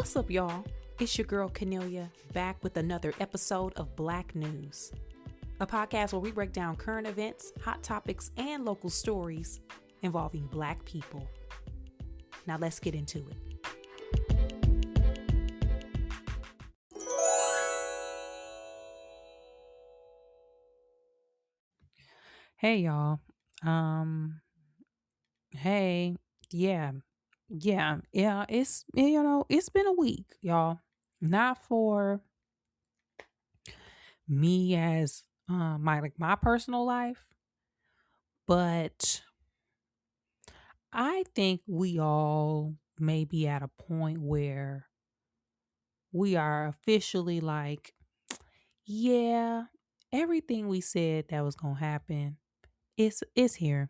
What's up, y'all? It's your girl Cornelia back with another episode of Black News, a podcast where we break down current events, hot topics, and local stories involving Black people. Now let's get into it. Hey, y'all. Um, hey, yeah, yeah. It's been a week, y'all. Not for me as my personal life, but I think we all may be at a point where we are officially like, yeah, everything we said that was gonna happen, it's here.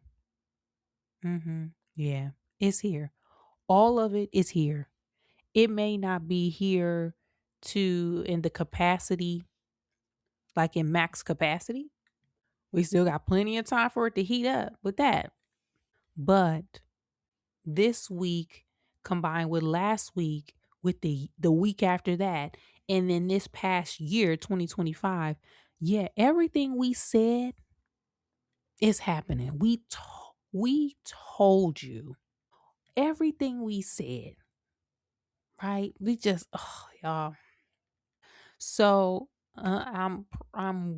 Yeah, it's here. All of it is here. It may not be here to in the capacity, like in max capacity. We still got plenty of time for it to heat up with that. But this week combined with last week with the week after that and then this past year 2025, yeah, everything we said is happening. We told you everything we said, right? We just y'all. So I'm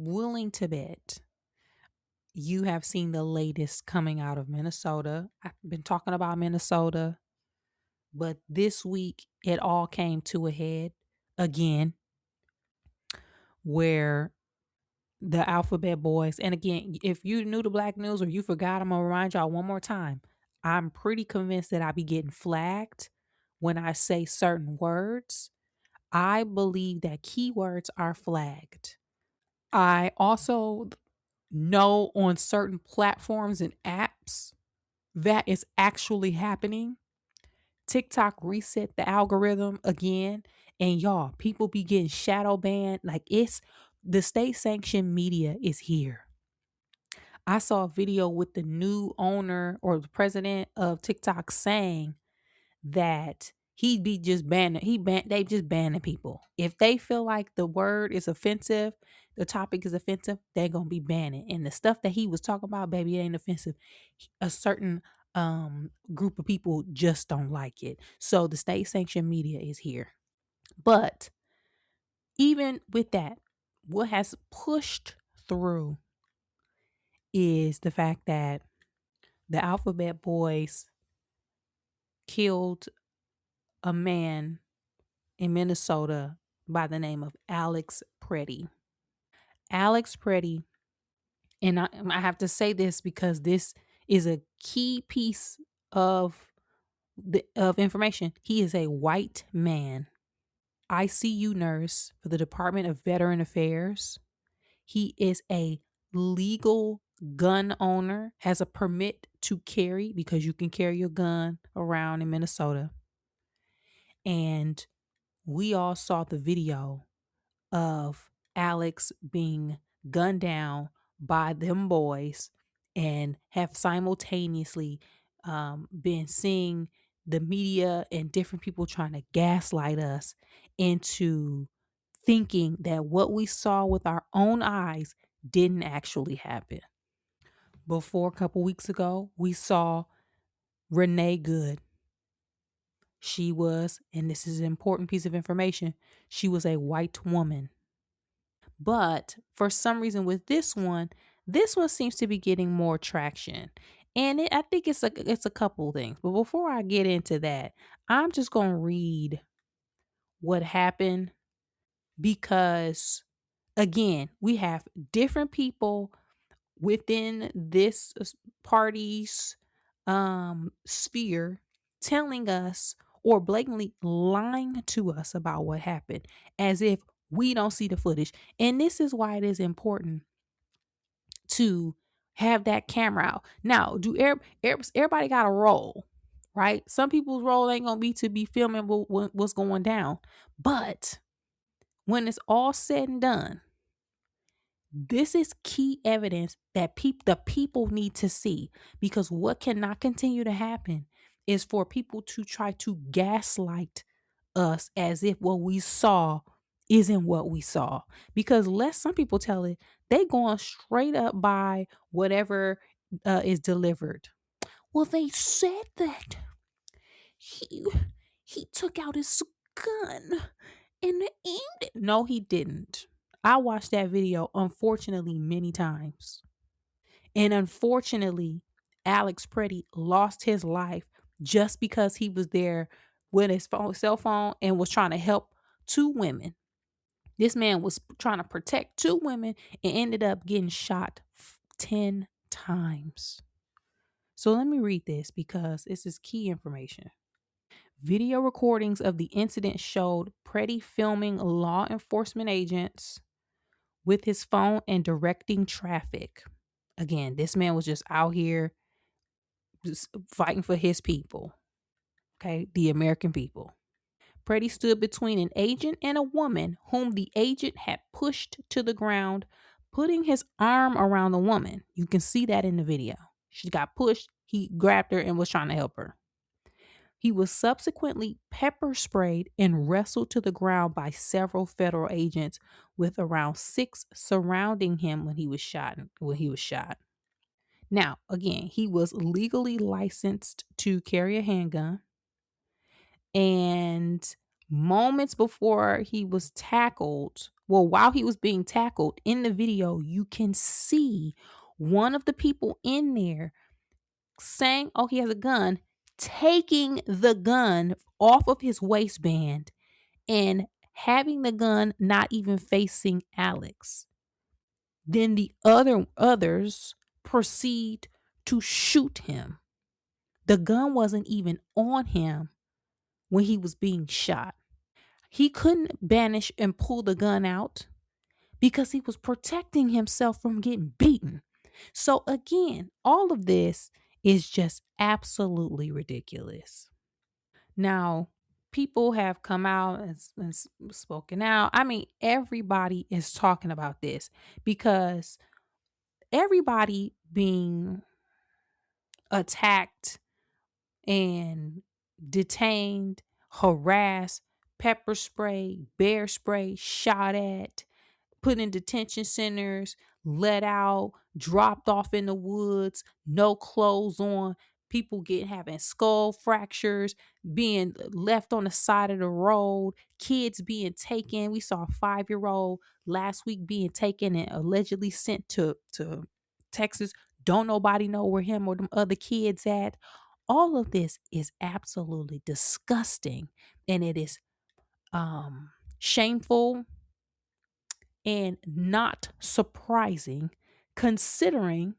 willing to bet you have seen the latest coming out of Minnesota. I've been talking about Minnesota. But this week, it all came to a head again, where the Alphabet Boys, and again, if you knew the Black News or you forgot, I'm gonna remind y'all one more time. I'm pretty convinced that I be getting flagged when I say certain words. I believe that keywords are flagged. I also know on certain platforms and apps that is actually happening. TikTok reset the algorithm again. And y'all, people be getting shadow banned. Like it's the state sanctioned media is here. I saw a video with the new owner or the president of TikTok saying that he'd be just banning, they just banning people. If they feel like the word is offensive, the topic is offensive, they're gonna be banning. And the stuff that he was talking about, baby, it ain't offensive. A certain group of people just don't like it. So the state sanctioned media is here. But even with that, what has pushed through is the fact that the Alphabet Boys killed a man in Minnesota by the name of Alex Preddy. Alex Preddy, and I have to say this because this is a key piece of of information. He is a white man, ICU nurse for the Department of Veteran Affairs. He is a legal gun owner, has a permit to carry because you can carry your gun around in Minnesota. And we all saw the video of Alex being gunned down by them boys and have simultaneously been seeing the media and different people trying to gaslight us into thinking that what we saw with our own eyes didn't actually happen. Before a couple weeks ago, we saw Renee Good. She was, and this is an important piece of information, she was a white woman. But for some reason with this one seems to be getting more traction. And I think it's a couple things. But before I get into that, I'm just going to read what happened because again, we have different people within this party's sphere telling us or blatantly lying to us about what happened as if we don't see the footage. And this is why it is important to have that camera out. Now, everybody got a role, right? Some people's role ain't gonna be to be filming what's going down. But when it's all said and done, this is key evidence that the people need to see, because what cannot continue to happen is for people to try to gaslight us as if what we saw isn't what we saw. Because lest some people tell it, they going straight up by whatever is delivered. Well, they said that he he took out his gun and aimed it. No, he didn't. I watched that video, unfortunately, many times. And unfortunately, Alex Preddy lost his life just because he was there with his cell phone and was trying to help two women. This man was trying to protect two women and ended up getting shot 10 times. So let me read this because this is key information. Video recordings of the incident showed Preddy filming law enforcement agents with his phone and directing traffic. Again, this man was just out here just fighting for his people, okay, the American people. Preddy stood between an agent and a woman whom the agent had pushed to the ground, putting his arm around the woman. You can see that in the video. She got pushed, he grabbed her and was trying to help her. He was subsequently pepper sprayed and wrestled to the ground by several federal agents, with around 6 surrounding him when he was shot. Now, again, he was legally licensed to carry a handgun, and moments before he was tackled, well, while he was being tackled in the video, you can see one of the people in there saying, "Oh, he has a gun," taking the gun off of his waistband and having the gun not even facing Alex. Then the others proceed to shoot him. The gun wasn't even on him when he was being shot. He couldn't banish and pull the gun out because he was protecting himself from getting beaten. So again, all of this is just absolutely ridiculous. Now, people have come out and spoken out. I mean, everybody is talking about this because everybody being attacked and detained, harassed, pepper spray, bear spray, shot at, put in detention centers, let out, dropped off in the woods, no clothes on, people having skull fractures, being left on the side of the road, kids being taken. We saw a 5-year-old last week being taken and allegedly sent to Texas. Don't nobody know where him or them other kids at. All of this is absolutely disgusting, and it is shameful and not surprising, considering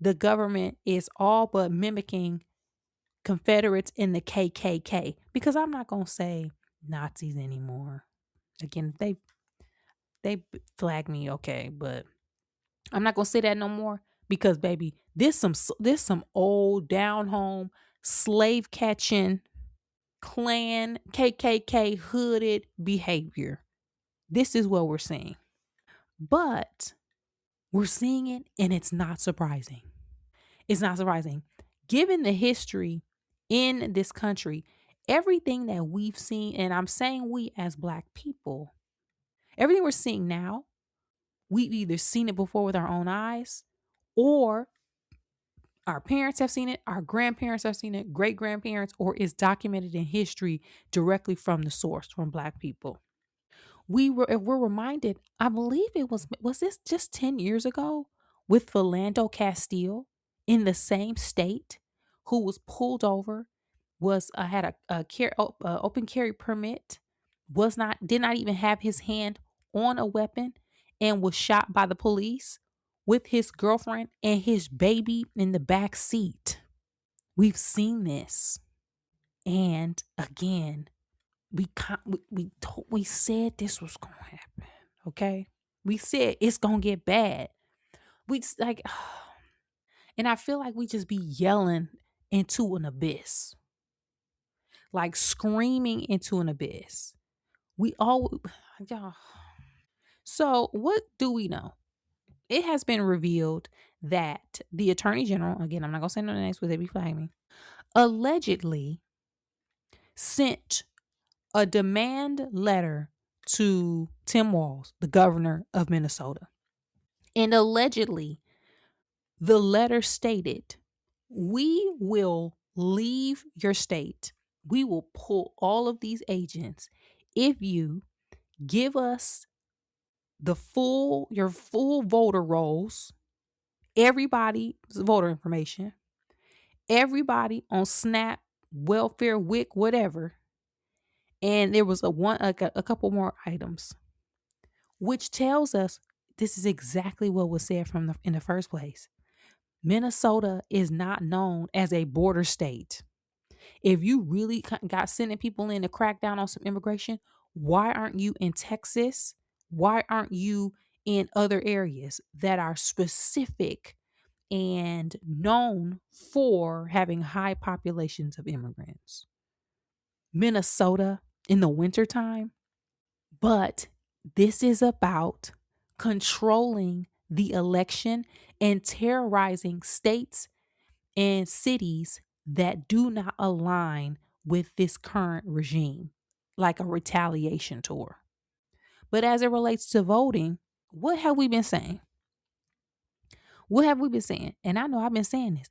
the government is all but mimicking Confederates in the KKK. Because I'm not gonna say Nazis anymore. Again, they flag me, okay, but I'm not gonna say that no more because baby, this some old down home slave catching Klan KKK hooded behavior. This is what we're seeing. But we're seeing it and it's not surprising. It's not surprising. Given the history in this country, everything that we've seen, and I'm saying we as Black people, everything we're seeing now, we've either seen it before with our own eyes, or our parents have seen it, our grandparents have seen it, great grandparents, or is documented in history directly from the source, from Black people. We're reminded, I believe was this just 10 years ago with Philando Castile in the same state, who was pulled over, was had a open carry permit, did not even have his hand on a weapon, and was shot by the police with his girlfriend and his baby in the back seat. We've seen this. And again, we said this was gonna happen. Okay, we said it's gonna get bad. We just like, and I feel like we just be yelling into an abyss, like screaming into an abyss. We all, y'all. So what do we know? It has been revealed that the Attorney General, again, I'm not gonna say no names because they be flagging me, allegedly sent a demand letter to Tim Walz, the governor of Minnesota. And allegedly, the letter stated, "We will leave your state. We will pull all of these agents if you give us your full voter rolls, everybody's voter information, everybody on SNAP, welfare, WIC, whatever." And there was a couple more items, which tells us this is exactly what was said in the first place. Minnesota is not known as a border state. If you really got sending people in to crack down on some immigration, why aren't you in Texas? Why aren't you in other areas that are specific and known for having high populations of immigrants? Minnesota in the wintertime? But this is about controlling the election and terrorizing states and cities that do not align with this current regime, like a retaliation tour. But as it relates to voting, what have we been saying? What have we been saying? And I know I've been saying this.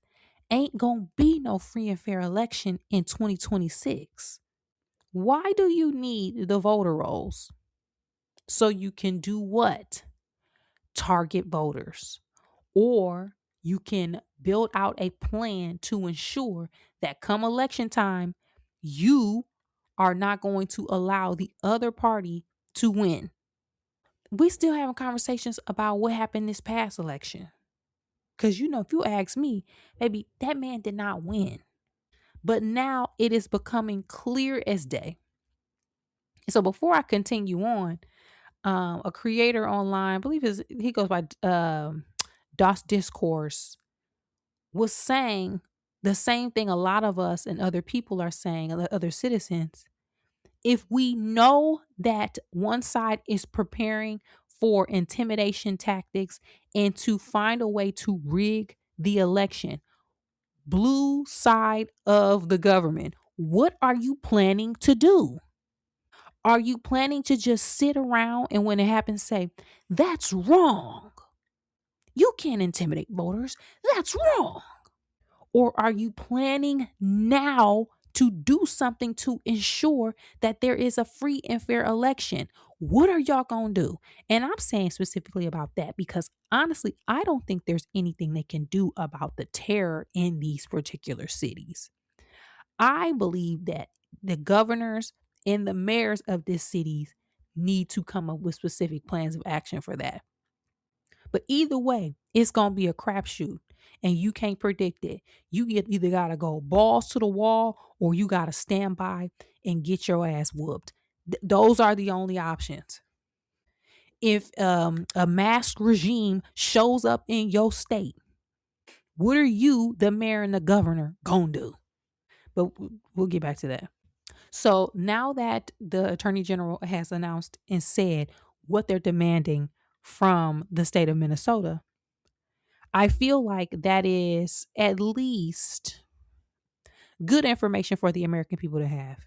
Ain't gonna be no free and fair election in 2026. Why do you need the voter rolls? So you can do what? Target voters. Or you can build out a plan to ensure that come election time, you are not going to allow the other party to win. We still having conversations about what happened this past election. Because, if you ask me, maybe that man did not win. But now it is becoming clear as day. So before I continue on, a creator online, I believe he goes by DOS Discourse, was saying the same thing a lot of us and other people are saying, other citizens. If we know that one side is preparing for intimidation tactics and to find a way to rig the election, blue side of the government, what are you planning to do? Are you planning to just sit around and when it happens, say, "That's wrong. You can't intimidate voters. That's wrong"? Or are you planning now to do something to ensure that there is a free and fair election? What are y'all going to do? And I'm saying specifically about that because honestly, I don't think there's anything they can do about the terror in these particular cities. I believe that the governors and the mayors of these cities need to come up with specific plans of action for that. But either way, it's going to be a crapshoot and you can't predict it. You either got to go balls to the wall or you got to stand by and get your ass whooped. Those are the only options. If a masked regime shows up in your state, what are you, the mayor and the governor, going to do? But we'll get back to that. So now that the attorney general has announced and said what they're demanding from the state of Minnesota, I feel like that is at least good information for the American people to have.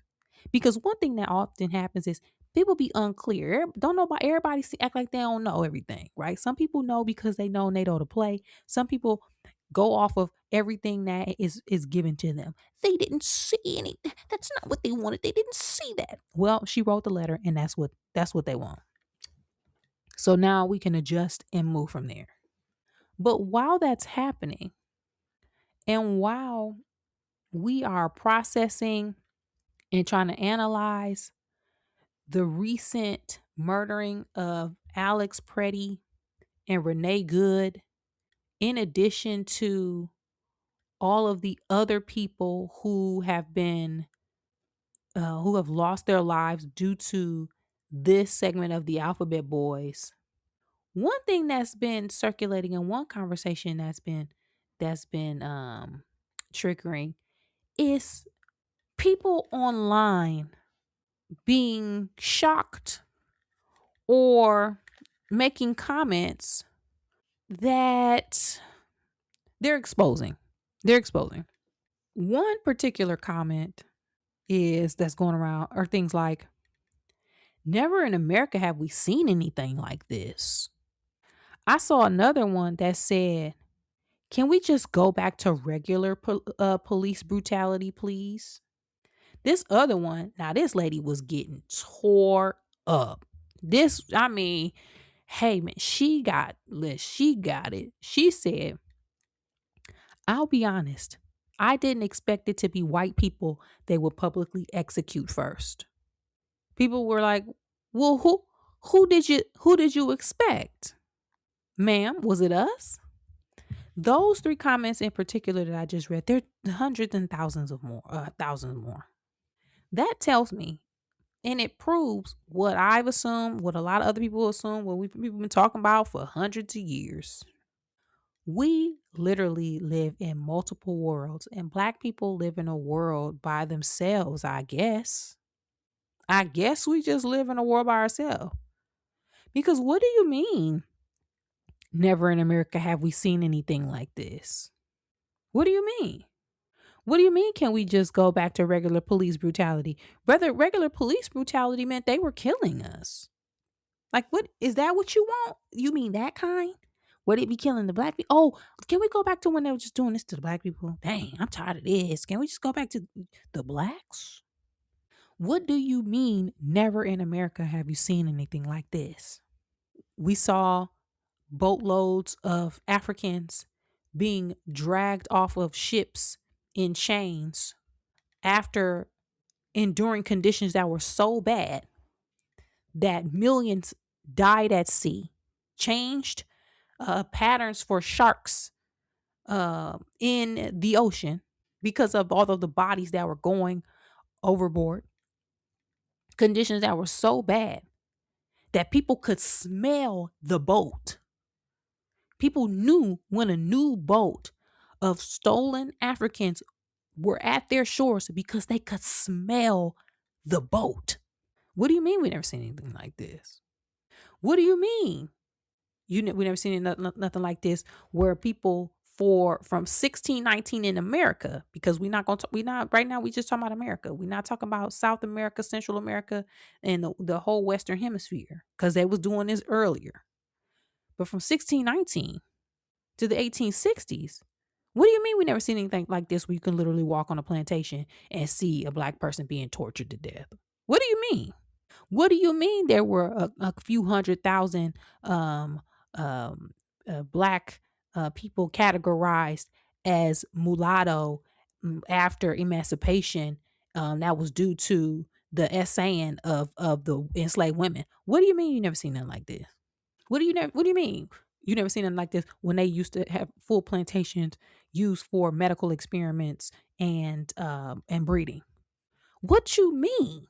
Because one thing that often happens is people be unclear. Don't know about everybody act like they don't know everything, right? Some people know because they know NATO to play. Some people go off of everything that is given to them. They didn't see any. That's not what they wanted. They didn't see that. Well, she wrote the letter, and that's what they want. So now we can adjust and move from there. But while that's happening, and while we are processing and trying to analyze the recent murdering of Alex Preddy and Renee Good, in addition to all of the other people who have lost their lives due to this segment of the Alphabet Boys. One thing that's been circulating in one conversation that's been triggering is people online being shocked or making comments that they're exposing. They're exposing. One particular comment is that's going around are things like, never in America have we seen anything like this. I saw another one that said, can we just go back to regular police brutality, please? This other one, now this lady was getting tore up. This, I mean, hey man, she got it. She said, I'll be honest, I didn't expect it to be white people they would publicly execute first. People were like, well, who did you expect? Ma'am, was it us? Those three comments in particular that I just read, there are hundreds and thousands more. That tells me, and it proves what I've assumed, what a lot of other people assume, what we've been talking about for hundreds of years. We literally live in multiple worlds, and black people live in a world by themselves, I guess. I guess we just live in a world by ourselves. Because what do you mean? Never in America have we seen anything like this. What do you mean? What do you mean? Can we just go back to regular police brutality? Rather, regular police brutality meant they were killing us. Like, what is that? What you want? You mean that kind? Would it be killing the black people? Oh, can we go back to when they were just doing this to the black people? Dang, I'm tired of this. Can we just go back to the blacks? What do you mean? Never in America have you seen anything like this? We saw boatloads of Africans being dragged off of ships in chains after enduring conditions that were so bad that millions died at sea, changed patterns for sharks in the ocean because of all of the bodies that were going overboard, conditions that were so bad that people could smell the boat. People knew when a new boat of stolen Africans were at their shores because they could smell the boat. What do you mean we never seen anything like this? What do you mean? We never seen nothing like this where people from 1619 in America, because we not right now, we just talking about America. We're not talking about South America, Central America, and the whole Western Hemisphere, because they was doing this earlier. But from 1619 to the 1860s, what do you mean we never seen anything like this where you can literally walk on a plantation and see a black person being tortured to death? What do you mean? What do you mean there were a few 100,000 um, um, black people categorized as mulatto after emancipation that was due to the essaying of the enslaved women? What do you mean you never seen nothing like this? What do you mean you never seen nothing like this when they used to have full plantations used for medical experiments and breeding? What you mean?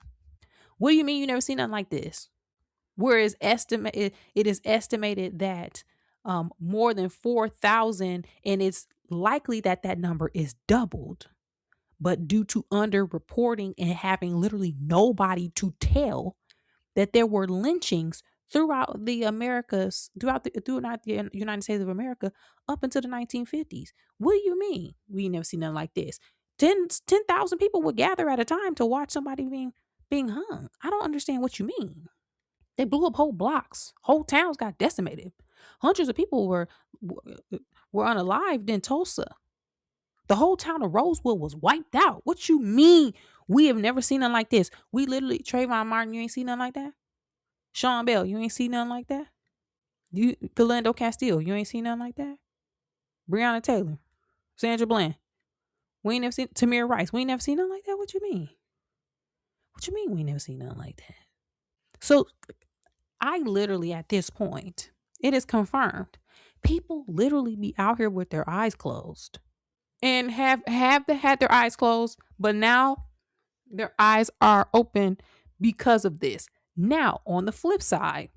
What do you mean you never seen nothing like this? Whereas it is estimated that more than 4,000, and it's likely that that number is doubled, but due to underreporting and having literally nobody to tell, that there were lynchings throughout the Americas, throughout the United States of America up until the 1950s. What do you mean we never seen nothing like this? 10,000 people would gather at a time to watch somebody being hung. I don't understand what you mean. They blew up whole blocks. Whole towns got decimated. Hundreds of people were unalived in Tulsa. The whole town of Rosewood was wiped out. What you mean? We have never seen nothing like this. We literally, Trayvon Martin, you ain't seen nothing like that? Sean Bell, you ain't seen nothing like that? Philando Castile, you ain't seen nothing like that? Breonna Taylor, Sandra Bland, we ain't never seen Tamir Rice. We ain't never seen nothing like that. What you mean? What you mean we ain't never seen nothing like that? So I literally, at this point, it is confirmed. People literally be out here with their eyes closed and have had their eyes closed, but now their eyes are open because of this. Now, on the flip side,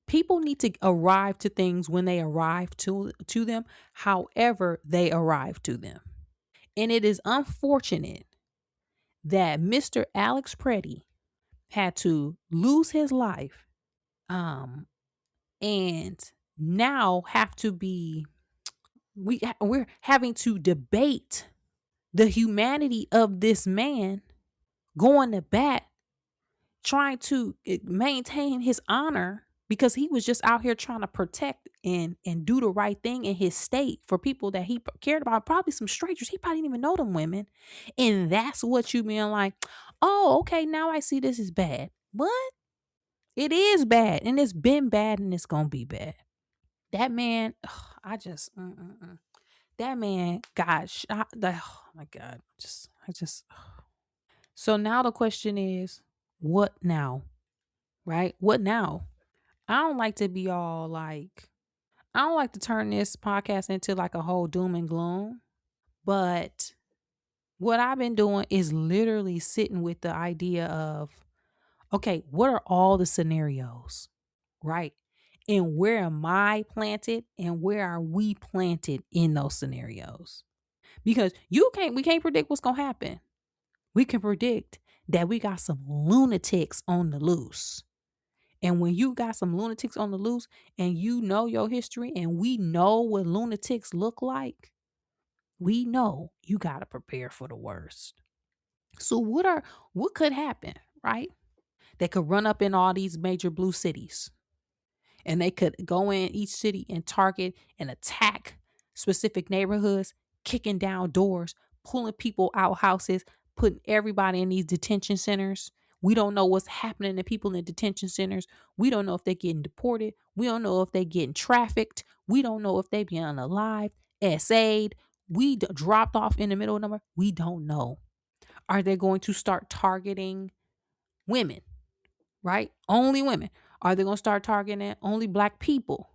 people need to arrive to things when they arrive to them, however they arrive to them. And it is unfortunate that Mr. Alex Preddy had to lose his life and now have to be we're having to debate the humanity of this man going to bat, trying to maintain his honor because he was just out here trying to protect and do the right thing in his state for people that he cared about, probably some strangers he probably didn't even know them women. And that's what you mean like, oh, okay, now I see this is bad. What? It is bad, and it's been bad, and it's gonna be bad. That man, ugh, I just that man got shot. Oh my god, I just so now the question is, what now? Right? What now? I don't like to be all like, I don't like to turn this podcast into like a whole doom and gloom. But what I've been doing is literally sitting with the idea of, okay, what are all the scenarios? Right? And where am I planted and where are we planted in those scenarios? Because we can't predict what's going to happen. We can predict that we got some lunatics on the loose. And when you got some lunatics on the loose and you know your history and we know what lunatics look like, we know you got to prepare for the worst. So what could happen, right? They could run up in all these major blue cities and they could go in each city and target and attack specific neighborhoods, kicking down doors, pulling people out houses, putting everybody in these detention centers. We don't know what's happening to people in detention centers. We don't know if they're getting deported. We don't know if they're getting trafficked. We don't know if they being unalived, SA'd, dropped off in the middle of nowhere. We don't know. Are they going to start targeting women? Right? Only women. Are they going to start targeting only black people?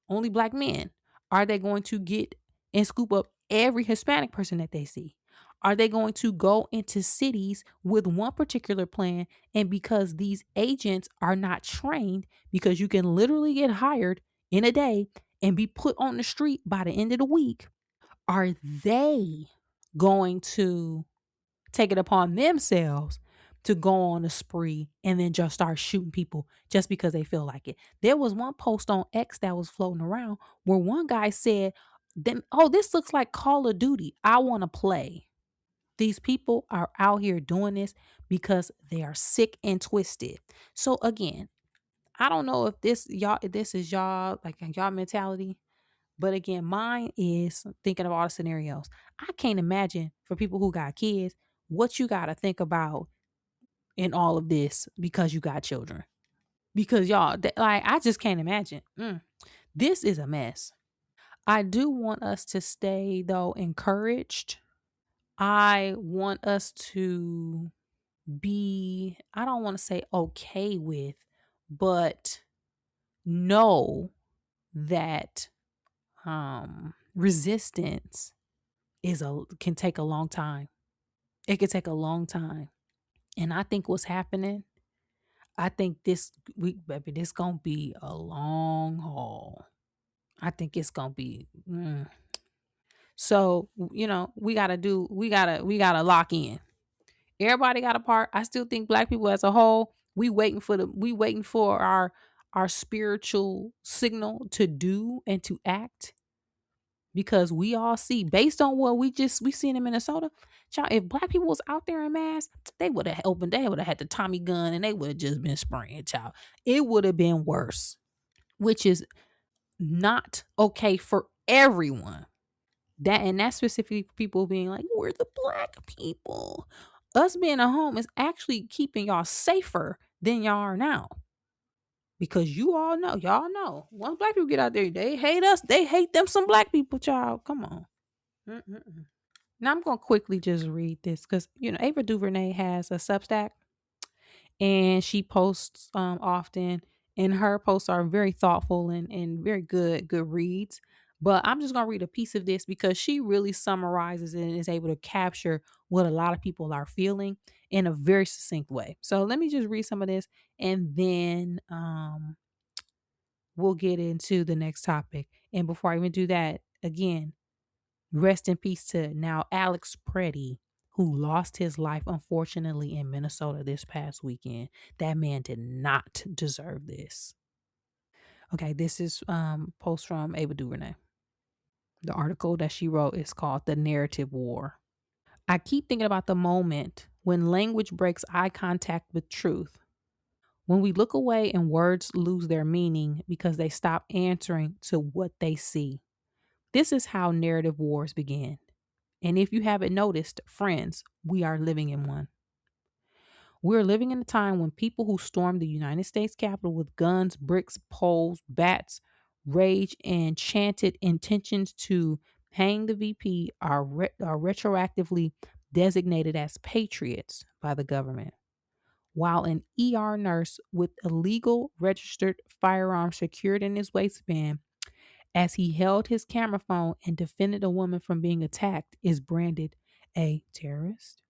Only black men? Are they going to get and scoop up every Hispanic person that they see? Are they going to go into cities with one particular plan? And because these agents are not trained, because you can literally get hired in a day and be put on the street by the end of the week, are they going to take it upon themselves to go on a spree and then just start shooting people just because they feel like it? There was one post on X that was floating around where one guy said, "Then oh, this looks like Call of Duty. I want to play." These people are out here doing this because they are sick and twisted. So again, I don't know if this is y'all like y'all mentality, but again, mine is thinking of all the scenarios. I can't imagine for people who got kids what you got to think about in all of this because you got children. Because y'all, like, I just can't imagine. This is a mess. I do want us to stay, though, encouraged. I want us to be, I don't want to say okay with, but know that resistance can take a long time. It could take a long time. And I think what's happening, I think this week, baby, this gonna be a long haul. I think it's gonna be. So we gotta lock in. Everybody got a part. I still think black people as a whole, we waiting for our spiritual signal to do and to act because we all see based on what we seen in Minnesota. Child, if black people was out there in mass, they would have had the Tommy gun and they would have just been spraying, child. It would have been worse, which is not okay for everyone. That's specifically for people being like, we're the black people. Us being at home is actually keeping y'all safer than y'all are now. Because y'all know, once black people get out there, they hate us. They hate them some black people, child. Come on. Mm-mm-mm. Now I'm going to quickly just read this because, Ava DuVernay has a Substack and she posts often, and her posts are very thoughtful and very good reads. But I'm just going to read a piece of this because she really summarizes it and is able to capture what a lot of people are feeling in a very succinct way. So let me just read some of this and then we'll get into the next topic. And before I even do that, again, rest in peace to now Alex Preddy, who lost his life unfortunately in Minnesota this past weekend. That man did not deserve this. Okay, this is post from Ava DuVernay. The article that she wrote is called "The Narrative War." I keep thinking about the moment when language breaks eye contact with truth, when we look away and words lose their meaning because they stop answering to what they see. This is how narrative wars begin. And if you haven't noticed, friends, we are living in one. We're living in a time when people who stormed the United States Capitol with guns, bricks, poles, bats, rage, and chanted intentions to hang the VP are retroactively designated as patriots by the government, while an ER nurse with a legal registered firearm secured in his waistband as he held his camera phone and defended a woman from being attacked is branded a terrorist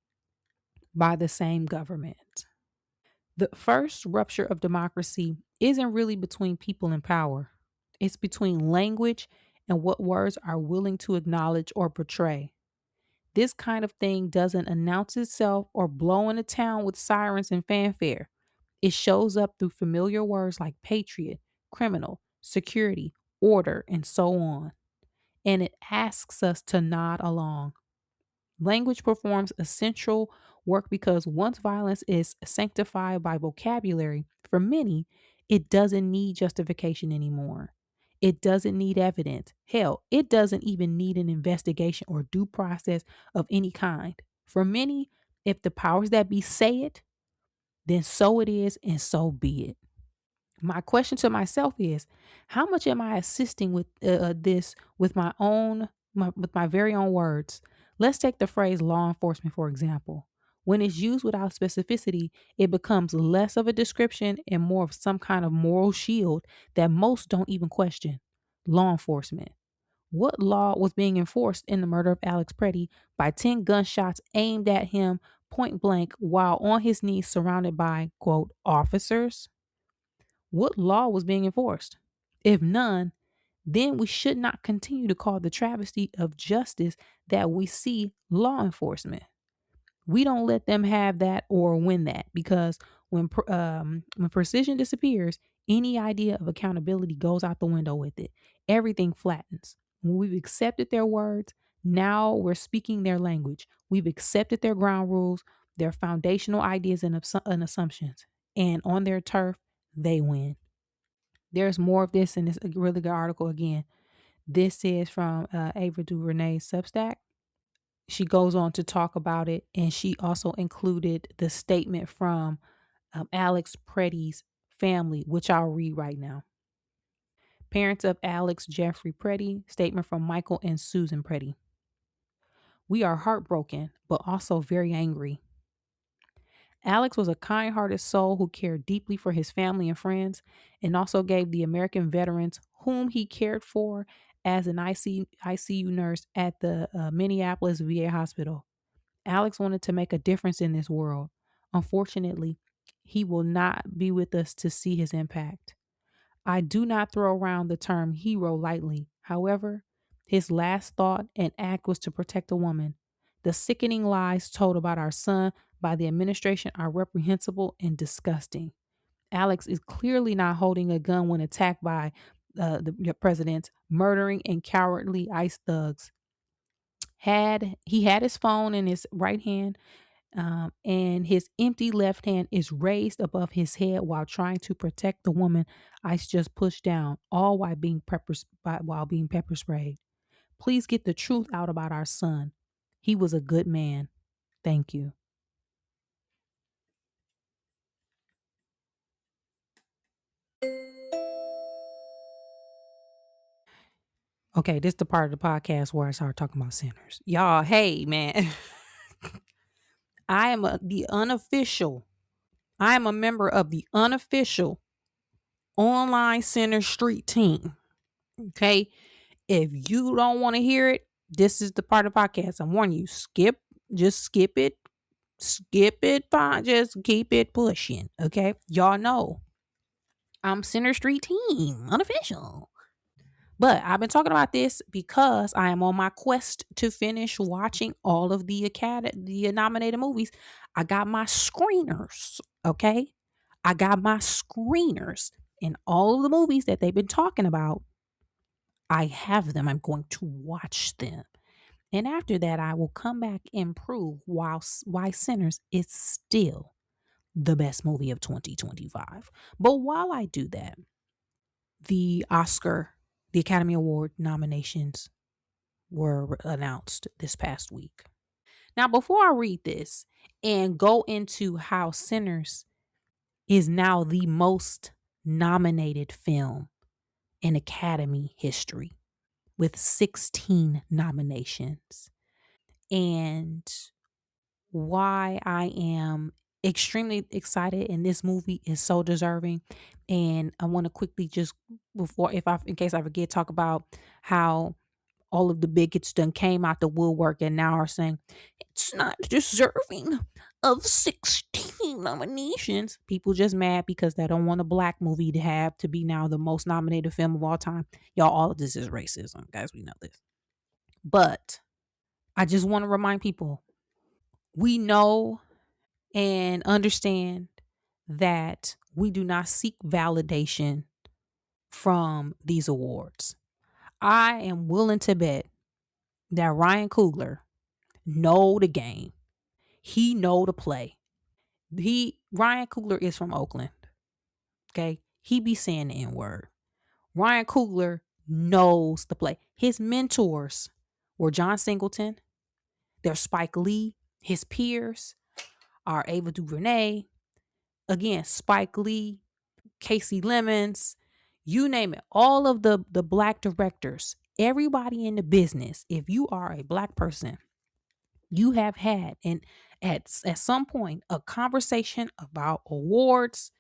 by the same government. The first rupture of democracy isn't really between people in power. It's between language and what words are willing to acknowledge or portray. This kind of thing doesn't announce itself or blow into town with sirens and fanfare. It shows up through familiar words like patriot, criminal, security, order, and so on. And it asks us to nod along. Language performs essential work because once violence is sanctified by vocabulary, for many, it doesn't need justification anymore. It doesn't need evidence. Hell, it doesn't even need an investigation or due process of any kind. For many, if the powers that be say it, then so it is and so be it. My question to myself is, how much am I assisting with this with with my very own words? Let's take the phrase law enforcement for example. When it's used without specificity, it becomes less of a description and more of some kind of moral shield that most don't even question. Law enforcement. What law was being enforced in the murder of Alex Preddy by 10 gunshots aimed at him point blank while on his knees surrounded by, quote, officers? What law was being enforced? If none, then we should not continue to call the travesty of justice that we see law enforcement. We don't let them have that or win that because when precision disappears, any idea of accountability goes out the window with it. Everything flattens. When we've accepted their words, now we're speaking their language. We've accepted their ground rules, their foundational ideas and assumptions, and on their turf, they win. There's more of this in this really good article again. This is from Ava DuVernay's Substack. She goes on to talk about it, and she also included the statement from Alex Preddy's family, which I'll read right now. Parents of Alex Jeffrey Preddy, statement from Michael and Susan Preddy. We are heartbroken, but also very angry. Alex was a kind hearted soul who cared deeply for his family and friends and also gave the American veterans whom he cared for as an ICU nurse at the Minneapolis VA hospital. Alex wanted to make a difference in this world. Unfortunately, he will not be with us to see his impact. I do not throw around the term hero lightly. However, his last thought and act was to protect a woman. The sickening lies told about our son by the administration are reprehensible and disgusting. Alex is clearly not holding a gun when attacked by the president, murdering and cowardly ICE thugs. He had his phone in his right hand, and his empty left hand is raised above his head while trying to protect the woman ICE just pushed down, all while being pepper sprayed. Please get the truth out about our son. He was a good man. Thank you. Okay, this is the part of the podcast where I start talking about sinners. Y'all, hey man, the unofficial. I am a member of the unofficial online center street team. Okay, if you don't want to hear it, this is the part of the podcast. I'm warning you. Just skip it. Skip it. Fine. Just keep it pushing. Okay. Y'all know I'm Center Street Team, unofficial. But I've been talking about this because I am on my quest to finish watching all of the nominated movies. I got my screeners. Okay. I got my screeners and all of the movies that they've been talking about. I have them. I'm going to watch them. And after that, I will come back and prove why Sinners is still the best movie of 2025. But while I do that, the Academy Award nominations were announced this past week. Now, before I read this and go into how Sinners is now the most nominated film in Academy history with 16 nominations, and why I am extremely excited and this movie is so deserving. And I want to quickly just before if I in case I forget talk about how all of the bigots done came out the woodwork and now are saying it's not deserving of 16 nominations. People just mad because they don't want a black movie to have to be now the most nominated film of all time. Y'all, all of this is racism, guys. We know this. But I just want to remind people we know and understand that we do not seek validation from these awards. I am willing to bet that Ryan Coogler know the game. He know the play. Ryan Coogler is from Oakland. Okay. He be saying the N-word. Ryan Coogler knows the play. His mentors were John Singleton. There's Spike Lee. His peers are Ava DuVernay. Again, Spike Lee, Casey Lemons, you name it. All of the black directors, everybody in the business, if you are a black person, you have had and at some point a conversation about awards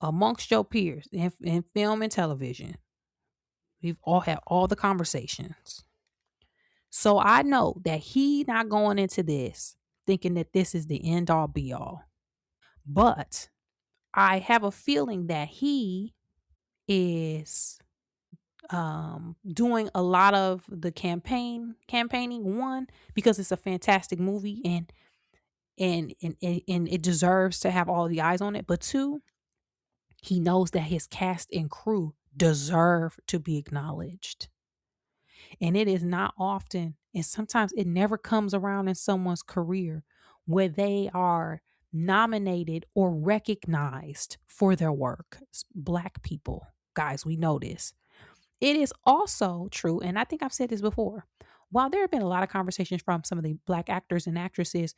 amongst your peers in film and television. We've all had all the conversations. So I know that he not going into this thinking that this is the end all be all. But I have a feeling that he is doing a lot of the campaigning, one because it's a fantastic movie and it deserves to have all the eyes on it, but two, he knows that his cast and crew deserve to be acknowledged. And it is not often, and sometimes it never comes around in someone's career where they are nominated or recognized for their work. Black people, guys, we know this. It is also true, and I think I've said this before. While there have been a lot of conversations from some of the black actors and actresses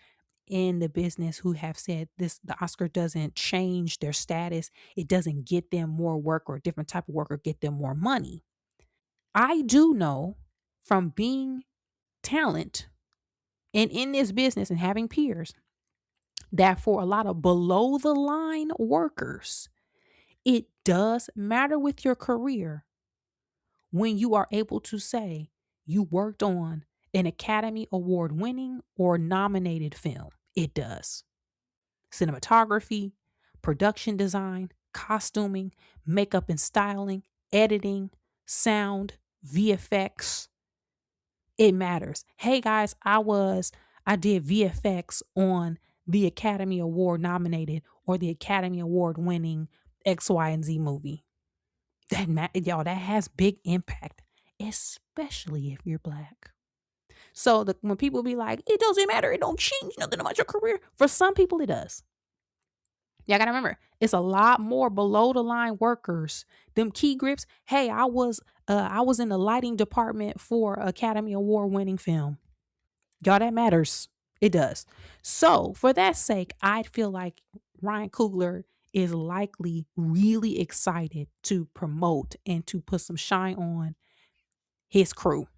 in the business who have said this, the Oscar doesn't change their status, it doesn't get them more work or a different type of work or get them more money. I do know from being talent and in this business and having peers that for a lot of below the line workers, it does matter with your career when you are able to say you worked on an Academy Award winning or nominated film. It does. Cinematography, production design, costuming, makeup and styling, editing, sound, VFX. It matters. Hey guys, I did VFX on the Academy Award nominated or the Academy Award winning X, Y, and Z movie. Y'all, that has big impact, especially if you're black. So when people be like, it doesn't matter, it don't change nothing about your career. For some people, it does. Y'all gotta remember, it's a lot more below the line workers. Them key grips. Hey, I was in the lighting department for Academy Award winning film. Y'all, that matters. It does. So for that sake, I feel like Ryan Coogler is likely really excited to promote and to put some shine on his crew,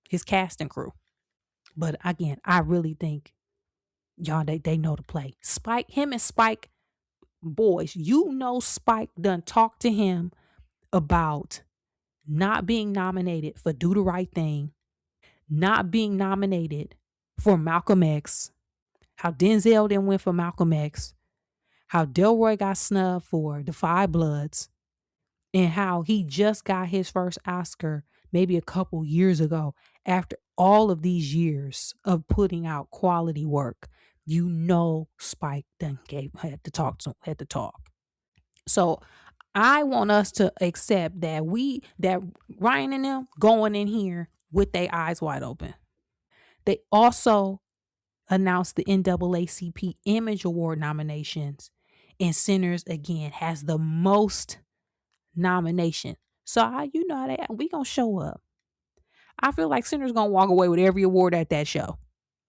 his cast and crew. But again, I really think y'all they know the play. Him and Spike, boys, you know Spike done talked to him about not being nominated for Do the Right Thing, not being nominated for Malcolm X, how Denzel then went for Malcolm X, how Delroy got snubbed for The Five Bloods, and how he just got his first Oscar maybe a couple years ago after all of these years of putting out quality work. You know Spike done had to talk. So I want us to accept that Ryan and them going in here with their eyes wide open. They also announced the NAACP Image Award nominations, and Sinners again has the most nomination. So you know that we gonna show up. I feel like Sinners gonna walk away with every award at that show.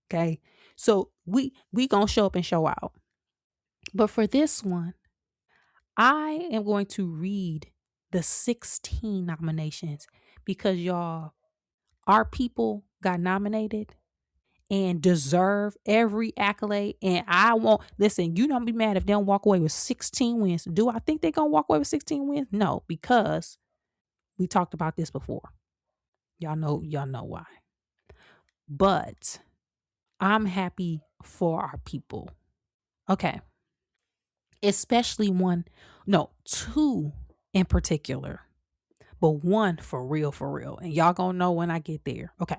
Okay, so we gonna show up and show out. But for this one, I am going to read the 16 nominations because y'all, our people got nominated and deserve every accolade. And I won't listen, you don't be mad if they don't walk away with 16 wins. Do I think they're gonna walk away with 16 wins? No, because we talked about this before. Y'all know why. But I'm happy for our people. Okay. Especially one, no, two in particular, but one for real, for real. And y'all gonna know when I get there. Okay.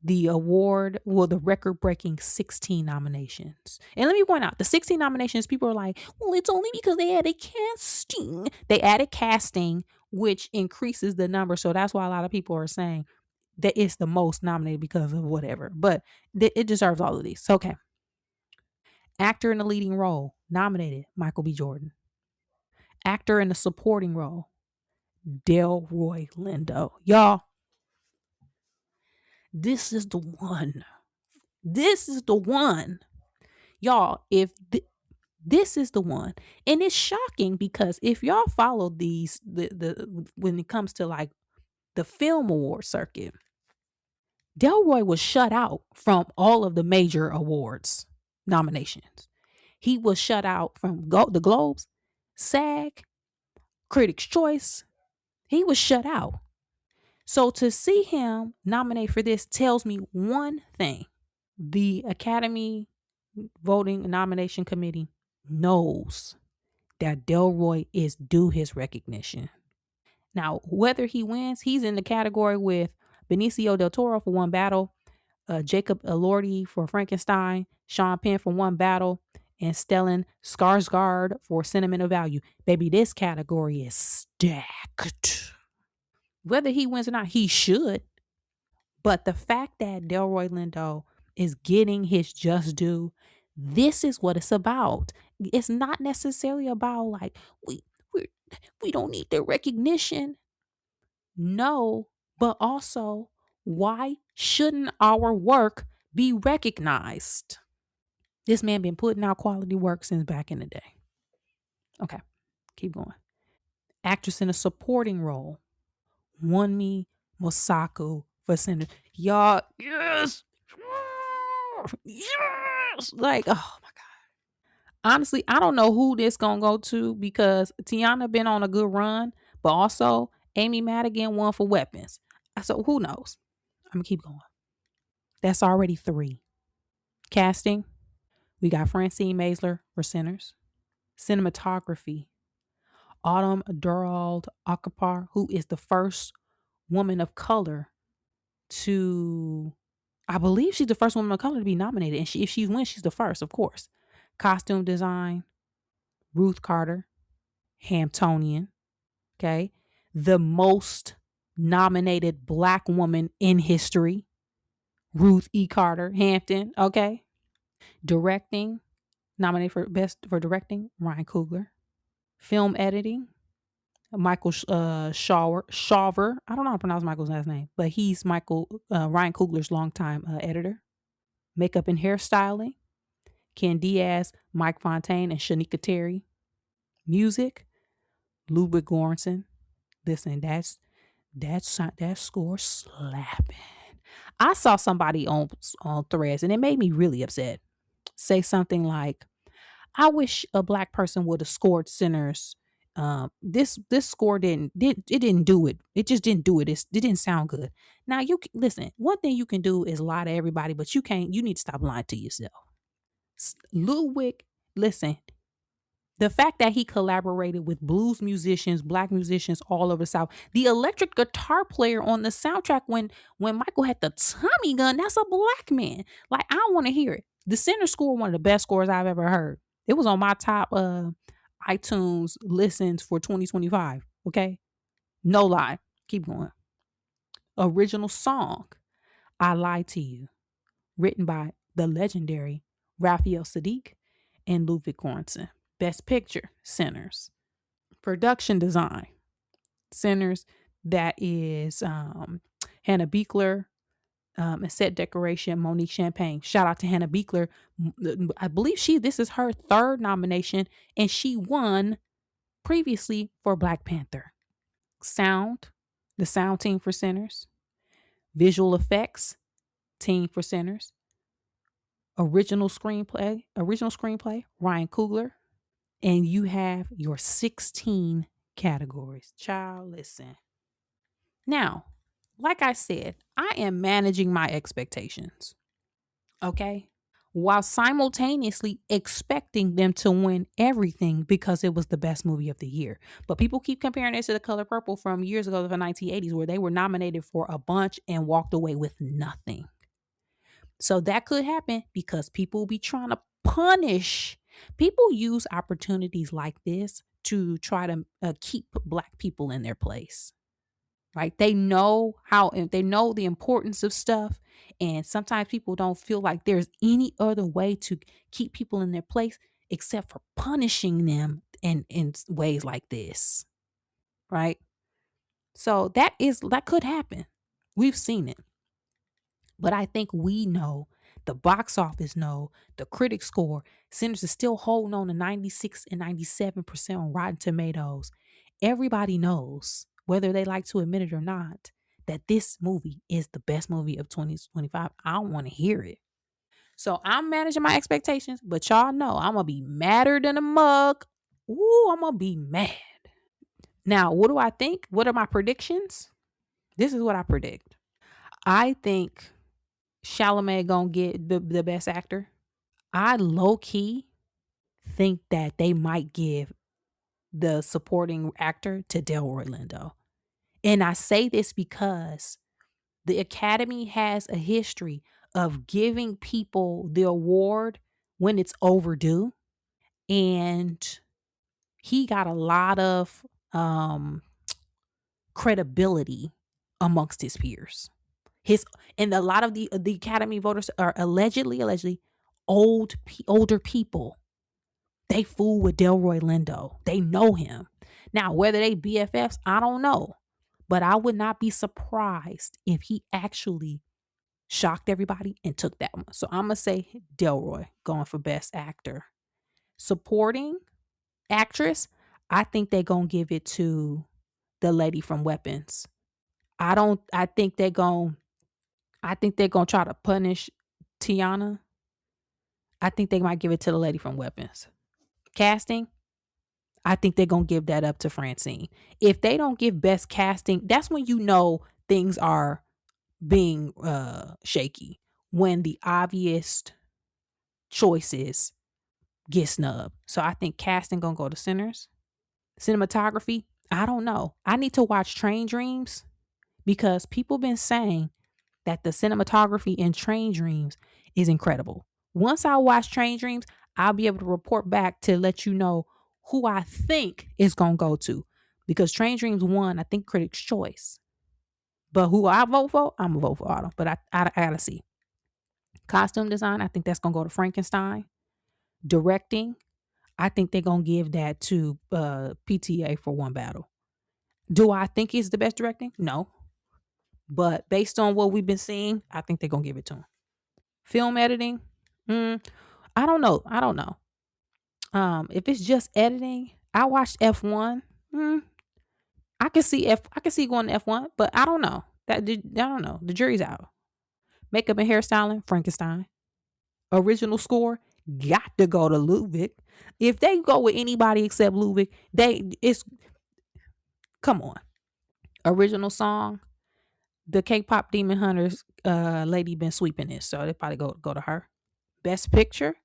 The award, well, the record breaking 16 nominations. And let me point out the 16 nominations, people are like, well, it's only because they added casting. They added casting, which increases the number. So that's why a lot of people are saying that it's the most nominated because of whatever. But it deserves all of these. So, okay. Actor in the leading role, nominated Michael B. Jordan. Actor in the supporting role, Delroy Lindo. Y'all, this is the one. This is the one. Y'all, this is the one. And it's shocking because if y'all follow these when it comes to like the film award circuit, Delroy was shut out from all of the major awards nominations. He was shut out from the Globes, SAG, Critics' Choice. He was shut out. So to see him nominate for this tells me one thing. The Academy Voting Nomination Committee knows that Delroy is due his recognition. Now, whether he wins, he's in the category with Benicio del Toro for One Battle, Jacob Elordi for Frankenstein, Sean Penn for One Battle, and Stellan Skarsgård for Sentimental Value. Baby, this category is stacked. Whether he wins or not, he should. But the fact that Delroy Lindo is getting his just due, this is what it's about. It's not necessarily about like we we don't need the recognition. No, but also why shouldn't our work be recognized? This man been putting out quality work since back in the day. Okay, keep going. Actress in a supporting role, Wunmi Mosaku for Senator. Y'all, yes, yes. Like, oh my god. Honestly, I don't know who this gonna go to because Tiana been on a good run, but also Amy Madigan won for Weapons. So who knows? I'm gonna keep going. That's already 3. Casting, we got Francine Maisler for Sinners. Cinematography, Autumn Durald Akapar, who is the first woman of color to, I believe she's the first woman of color to be nominated. And if she wins, she's the first, of course. Costume design, Ruth Carter, Hamptonian. Okay. The most nominated Black woman in history, Ruth E. Carter Hampton. Okay. Directing, nominated for best for directing, Ryan Coogler. Film editing, Michael Shaver. I don't know how to pronounce Michael's last name, but he's Ryan Coogler's longtime editor. Makeup and hairstyling, Ken Diaz, Mike Fontaine, and Shanika Terry. Music, Ludwig Göransson. Listen, that score slapping. I saw somebody on Threads, and it made me really upset. Say something like, I wish a Black person would have scored Sinners. This score didn't do it. It just didn't do it. It didn't sound good. Now listen. One thing you can do is lie to everybody, but you can't. You need to stop lying to yourself. Ludwig, listen. The fact that he collaborated with blues musicians, Black musicians all over the South, the electric guitar player on the soundtrack when Michael had the Tommy gun, that's a Black man. Like, I want to hear it. The Center score, one of the best scores I've ever heard. It was on my top iTunes listens for 2025. Okay, no lie. Keep going. Original song. I Lied to You, written by the legendary Raphael Sadiq and Ludwig Göransson. Best Picture, Sinners. Production design, Sinners. That is Hannah Beekler. And set decoration, Monique Champagne. Shout out to Hannah Beekler. I believe this is her third nomination, and she won previously for Black Panther. Sound, the sound team for Sinners. Visual effects team for Sinners. Original screenplay, Ryan Coogler. And you have your 16 categories. Child, listen. Now, like I said, I am managing my expectations. Okay? While simultaneously expecting them to win everything because it was the best movie of the year. But people keep comparing it to The Color Purple from years ago, the 1980s, where they were nominated for a bunch and walked away with nothing. So that could happen because people will be trying to punish. People use opportunities like this to try to keep Black people in their place. Right? They know the importance of stuff. And sometimes people don't feel like there's any other way to keep people in their place except for punishing them in ways like this. Right? So that could happen. We've seen it. But I think we know, the box office know, the critic score, Sinners is still holding on to 96 and 97% on Rotten Tomatoes. Everybody knows, whether they like to admit it or not, that this movie is the best movie of 2025. I don't want to hear it. So I'm managing my expectations, but y'all know I'm going to be madder than a mug. Ooh, I'm going to be mad. Now, what do I think? What are my predictions? This is what I predict. I think Chalamet gonna get the best actor. I low key think that they might give the supporting actor to Delroy Lindo. And I say this because the Academy has a history of giving people the award when it's overdue. And he got a lot of credibility amongst his peers. And a lot of the Academy voters are allegedly older people. They fool with Delroy Lindo. They know him. Now, whether they BFFs, I don't know. But I would not be surprised if he actually shocked everybody and took that one. So I'm going to say Delroy going for best actor. Supporting actress, I think they're going to give it to the lady from Weapons. I think they're going to try to punish Tiana. I think they might give it to the lady from Weapons. Casting, I think they're going to give that up to Francine. If they don't give best casting, that's when you know things are being shaky. When the obvious choices get snubbed. So I think casting going to go to Sinners. Cinematography, I don't know. I need to watch Train Dreams because people been saying that the cinematography in Train Dreams is incredible. Once I watch Train Dreams, I'll be able to report back to let you know who I think is going to go to. Because Train Dreams won, I think, Critics' Choice. But who I vote for, I'm going to vote for Autumn. But I got to see. Costume design, I think that's going to go to Frankenstein. Directing, I think they're going to give that to PTA for One Battle. Do I think it's the best directing? No. But based on what we've been seeing, I think they're going to give it to him. Film editing, I don't know. If it's just editing, I watched F1. I can see going to F1, but I don't know. I don't know. The jury's out. Makeup and hairstyling, Frankenstein. Original score, got to go to Ludwig. If they go with anybody except Ludwig, come on. Original song, the K-pop Demon Hunters lady been sweeping this, so they probably go to her. Best picture,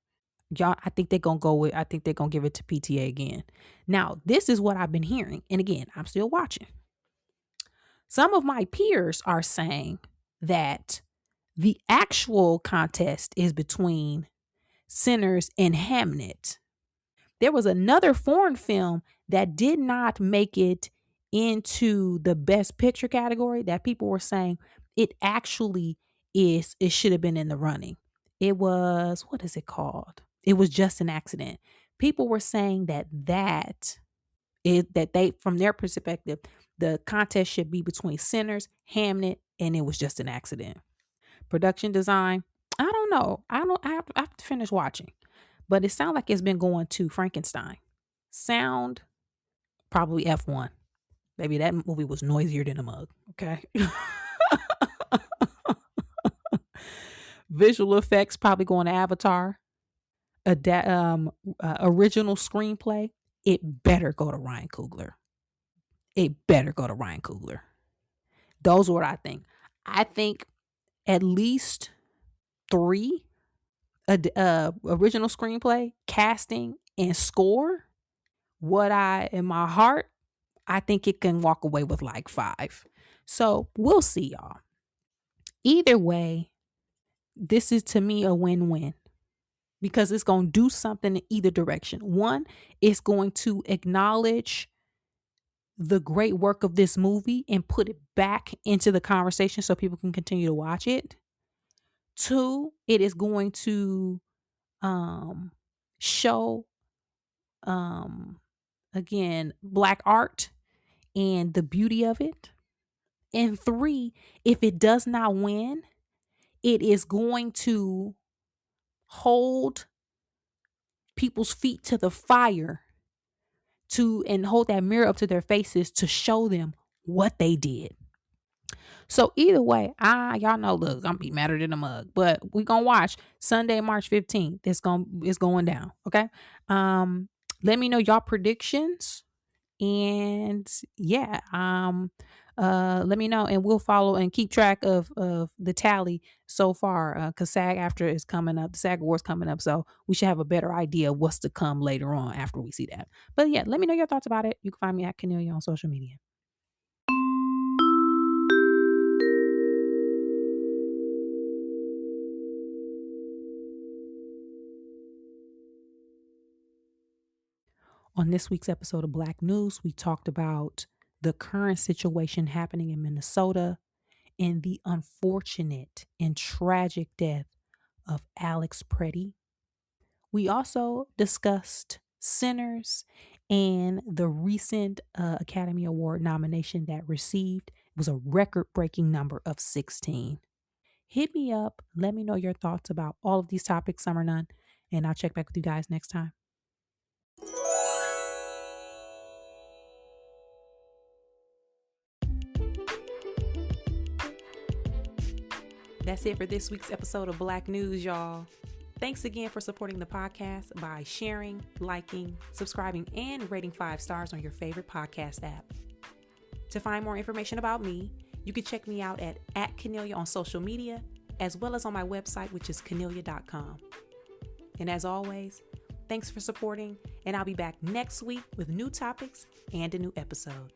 y'all, I think they're gonna give it to PTA again. Now, this is what I've been hearing, and again, I'm still watching. Some of my peers are saying that the actual contest is between Sinners and Hamnet. There was another foreign film that did not make it into the best picture category that people were saying it actually it should have been in the running. It was, what is it called? It was Just an Accident. People were saying that they, from their perspective, the contest should be between Sinners, Hamnet, and It Was Just an Accident. Production design, I don't know. I have to finish watching. But it sounds like it's been going to Frankenstein. Sound, probably F1. Maybe that movie was noisier than a mug. Okay. Visual effects, probably going to Avatar. Original screenplay, it better go to Ryan Coogler. It better go to Ryan Coogler. Those are what I think. I think at least three, original screenplay, casting, and score. In my heart, I think it can walk away with like 5. So we'll see, y'all. Either way, this is to me a win-win because it's going to do something in either direction. One, it's going to acknowledge the great work of this movie and put it back into the conversation so people can continue to watch it. 2, it is going to show again Black art and the beauty of it. And 3, if it does not win, it is going to hold people's feet to the fire and hold that mirror up to their faces to show them what they did. So either way, y'all know, look, I'm gonna be madder than a mug, but we gonna watch Sunday, March 15th. It's going down. Okay. Let me know y'all predictions, and yeah, let me know, and we'll follow and keep track of the tally so far. Cause SAG-AFTRA is coming up, the SAG Awards coming up, so we should have a better idea of what's to come later on after we see that. But yeah, let me know your thoughts about it. You can find me at Cornelia on social media. On this week's episode of Black News, we talked about the current situation happening in Minnesota and the unfortunate and tragic death of Alex Preddy. We also discussed Sinners and the recent Academy Award nomination that received. It was a record-breaking number of 16. Hit me up. Let me know your thoughts about all of these topics, some or none, and I'll check back with you guys next time. That's it for this week's episode of Black News, y'all. Thanks again for supporting the podcast by sharing, liking, subscribing, and rating 5 stars on your favorite podcast app. To find more information about me, you can check me out at Cornelia on social media, as well as on my website, which is cornelia.com. And as always, thanks for supporting, and I'll be back next week with new topics and a new episode.